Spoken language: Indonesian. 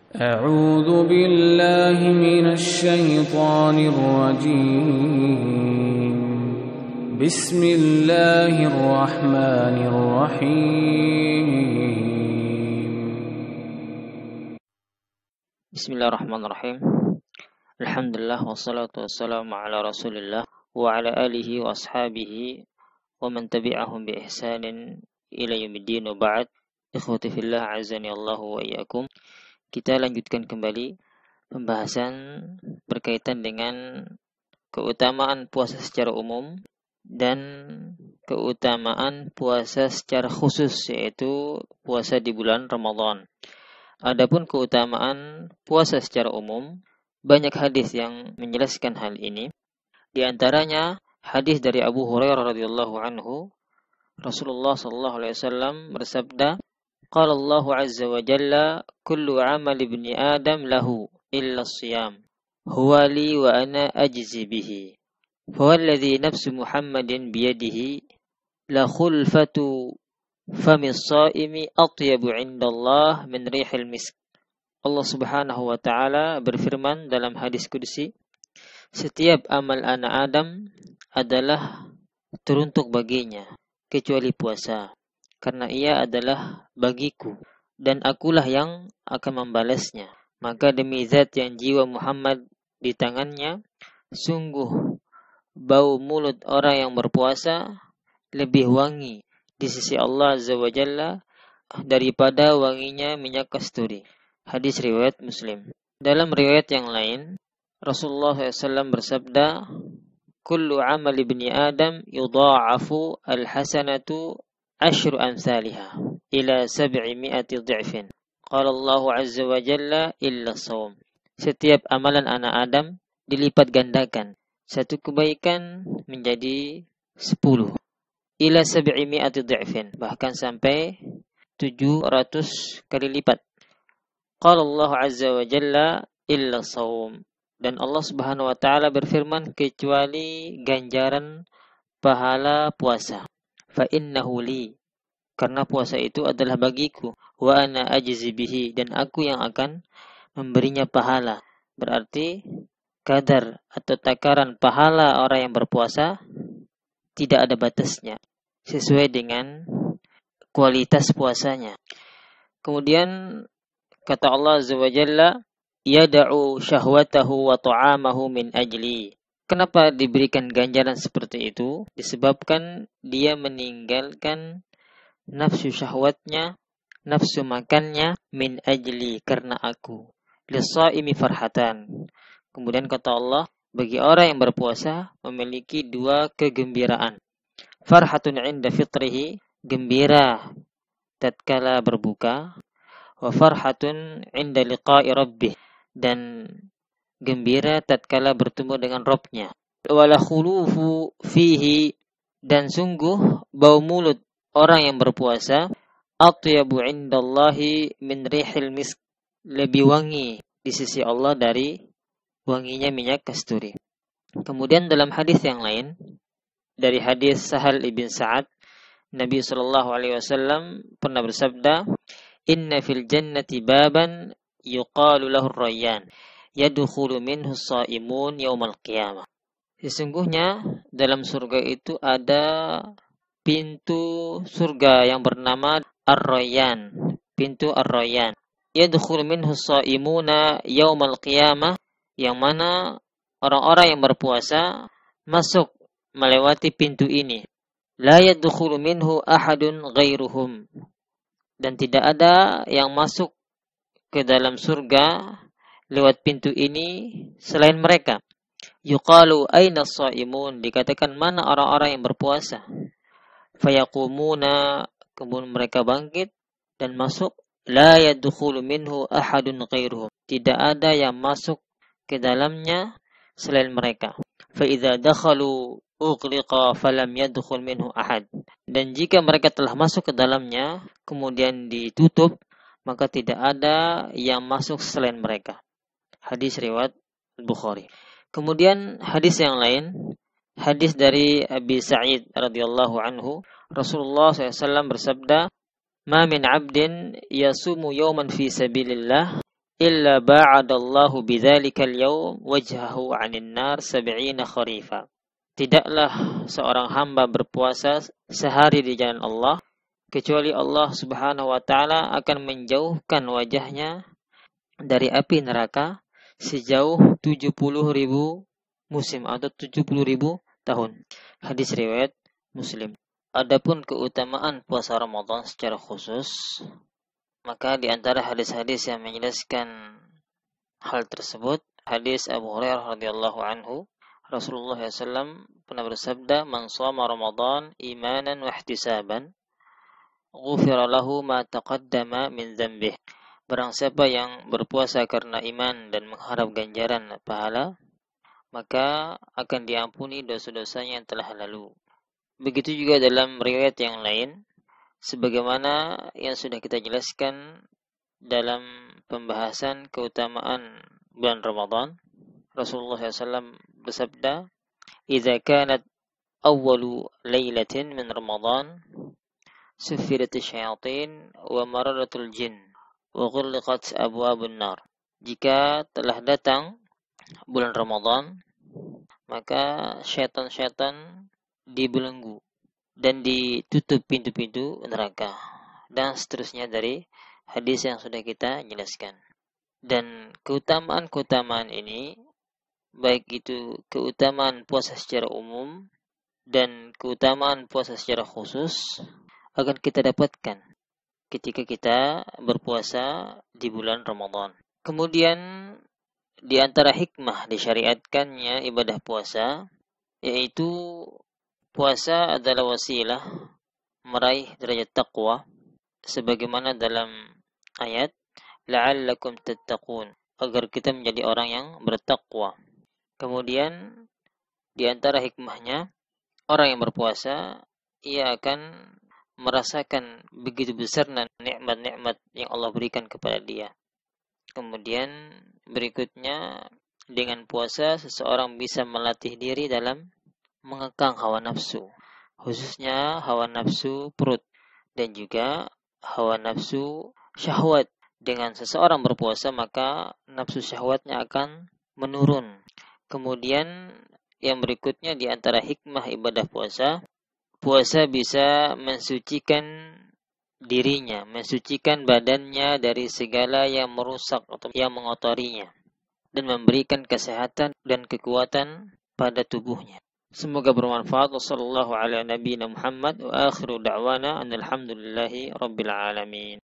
أعوذ بالله من الشيطان الرجيم بسم الله الرحمن الرحيم بسم الله الرحمن الرحيم. الحمد لله والصلاة والسلام على رسول الله وعلى آله وأصحابه ومن تبعهم بإحسان إلى يوم الدين وبعد. Ikhwati fillah, azani Allah wa iyyakum. Kita lanjutkan kembali pembahasan berkaitan dengan keutamaan puasa secara umum dan keutamaan puasa secara khusus, yaitu puasa di bulan Ramadan. Adapun keutamaan puasa secara umum, banyak hadis yang menjelaskan hal ini. Di antaranya hadis dari Abu Hurairah radhiyallahu anhu, Rasulullah sallallahu alaihi wasallam bersabda, qala Allahu azza wa jalla, kullu amali ibni Adam lahu illa as-siyam, huwa li wa ana ajzi bihi. Fawalladhi nafsu Muhammadin biyadihi, la khulfatu fami as-saimi atyabu 'inda Allah min rihil misk. Allah Subhanahu wa taala berfirman dalam hadis qudsi, setiap amal anak Adam adalah teruntuk baginya kecuali puasa, karena ia adalah bagiku dan akulah yang akan membalasnya. Maka demi zat yang jiwa Muhammad di tangannya, sungguh bau mulut orang yang berpuasa lebih wangi di sisi Allah Azza wa Jalla daripada wanginya minyak kasturi. Hadis riwayat Muslim. Dalam riwayat yang lain, Rasulullah SAW bersabda, kullu amal ibni Adam yudha'afu al-hasanatu asyru amsalihah ila 700 dha'fin. Qala Allah azza wa jalla illa shaum. Setiap amalan anak Adam dilipat gandakan satu kebaikan menjadi 10 ila 700 dha'fin, bahkan sampai 700 kali lipat. Qala Allah azza wa jalla illa shaum. Dan Allah Subhanahu wa taala berfirman, kecuali ganjaran pahala puasa. Fa innahu li, karena puasa itu adalah bagiku, wa ana ajzi bihi, dan aku yang akan memberinya pahala. Berarti kadar atau takaran pahala orang yang berpuasa tidak ada batasnya, sesuai dengan kualitas puasanya. Kemudian kata Allah Azza wa Jalla, yada'u syahwatahu wa ta'amahu min ajli. Kenapa diberikan ganjaran seperti itu? Disebabkan dia meninggalkan nafsu syahwatnya, nafsu makannya, min ajli, karena aku. Lisaimi farhatan. Kemudian kata Allah, bagi orang yang berpuasa memiliki dua kegembiraan. Farhatun inda fitrihi, gembira tatkala berbuka. Wa farhatun inda liqa'i rabbih, dan gembira tatkala bertemu dengan Rabb-nya. Wala khulufu fihi, dan sungguh bau mulut orang yang berpuasa atyabu 'indallahi min rihil misk, lebih wangi di sisi Allah dari wanginya minyak kasturi. Kemudian dalam hadis yang lain, dari hadis Sahal ibn Sa'ad, Nabi sallallahu alaihi wasallam pernah bersabda, inna fil jannati baban yuqalu lahu ar-rayyan, yadkhulu minhu as-shaimun yaumal qiyamah. Sesungguhnya dalam surga itu ada pintu surga yang bernama Ar-Rayyan, pintu Ar-Rayyan. Yadkhulu minhu as-shaimuna yaumal qiyamah, yang mana orang-orang yang berpuasa masuk melewati pintu ini. La yadkhulu minhu ahadun ghairuhum, dan tidak ada yang masuk ke dalam surga lewat pintu ini selain mereka. Yuqalu aina as-shaimun, dikatakan mana orang-orang yang berpuasa. Fayaqumuna, kemudian mereka bangkit dan masuk. La yadkhulu minhu ahadun ghairuhum, tidak ada yang masuk ke dalamnya selain mereka. Fa idza dakhalu ughliqa falam yadkhul minhu ahad, dan jika mereka telah masuk ke dalamnya kemudian ditutup, maka tidak ada yang masuk selain mereka. Hadis riwayat Bukhari. Kemudian hadis yang lain, hadis dari Abi Sa'id radhiyallahu anhu, Rasulullah SAW bersabda, ma min 'abdin yasumu yawman fi sabilillah illa ba'adallahu bidzalikal yawm wajhahu 'anil nar 70 kharifa. Tidaklah seorang hamba berpuasa sehari di jalan Allah kecuali Allah Subhanahu wa taala akan menjauhkan wajahnya dari api neraka sejauh 70.000 musim atau 70.000 tahun. Hadis riwayat Muslim. Adapun keutamaan puasa Ramadan secara khusus, maka di antara hadis-hadis yang menjelaskan hal tersebut, hadis Abu Hurairah radhiyallahu anhu, Rasulullah SAW pernah bersabda, "Man shoma Ramadan imanan wa ihtisaban, ghufira lahu ma taqaddama min dzambih." Barang siapa yang berpuasa karena iman dan mengharap ganjaran pahala, maka akan diampuni dosa-dosanya yang telah lalu. Begitu juga dalam riwayat yang lain, sebagaimana yang sudah kita jelaskan dalam pembahasan keutamaan bulan Ramadan, Rasulullah SAW bersabda, "Idza kanat awwalu lailatin min Ramadan, suffiratis syayatin wa maradatul jin wa ghulqat abwabun nar." Jika telah datang bulan Ramadan, maka syaitan-syaitan dibelenggu dan ditutup pintu-pintu neraka, dan seterusnya dari hadis yang sudah kita jelaskan. Dan keutamaan-keutamaan ini, baik itu keutamaan puasa secara umum dan keutamaan puasa secara khusus, akan kita dapatkan ketika kita berpuasa di bulan Ramadan. Kemudian di antara hikmah disyariatkannya ibadah puasa, yaitu puasa adalah wasilah meraih derajat taqwa, sebagaimana dalam ayat la'allakum tattaqun, agar kita menjadi orang yang bertakwa. Kemudian di antara hikmahnya, orang yang berpuasa ia akan merasakan begitu besar nikmat-nikmat yang Allah berikan kepada dia. Kemudian berikutnya, dengan puasa seseorang bisa melatih diri dalam mengekang hawa nafsu, khususnya hawa nafsu perut dan juga hawa nafsu syahwat. Dengan seseorang berpuasa, maka nafsu syahwatnya akan menurun. Kemudian yang berikutnya, di antara hikmah ibadah puasa, puasa bisa mensucikan dirinya, mensucikan badannya dari segala yang merusak atau yang mengotorinya, dan memberikan kesehatan dan kekuatan pada tubuhnya. Semoga bermanfaat. Wassallallahu ala nabiyina Muhammad wa akhiru da'wana alhamdulillahi rabbil alamin.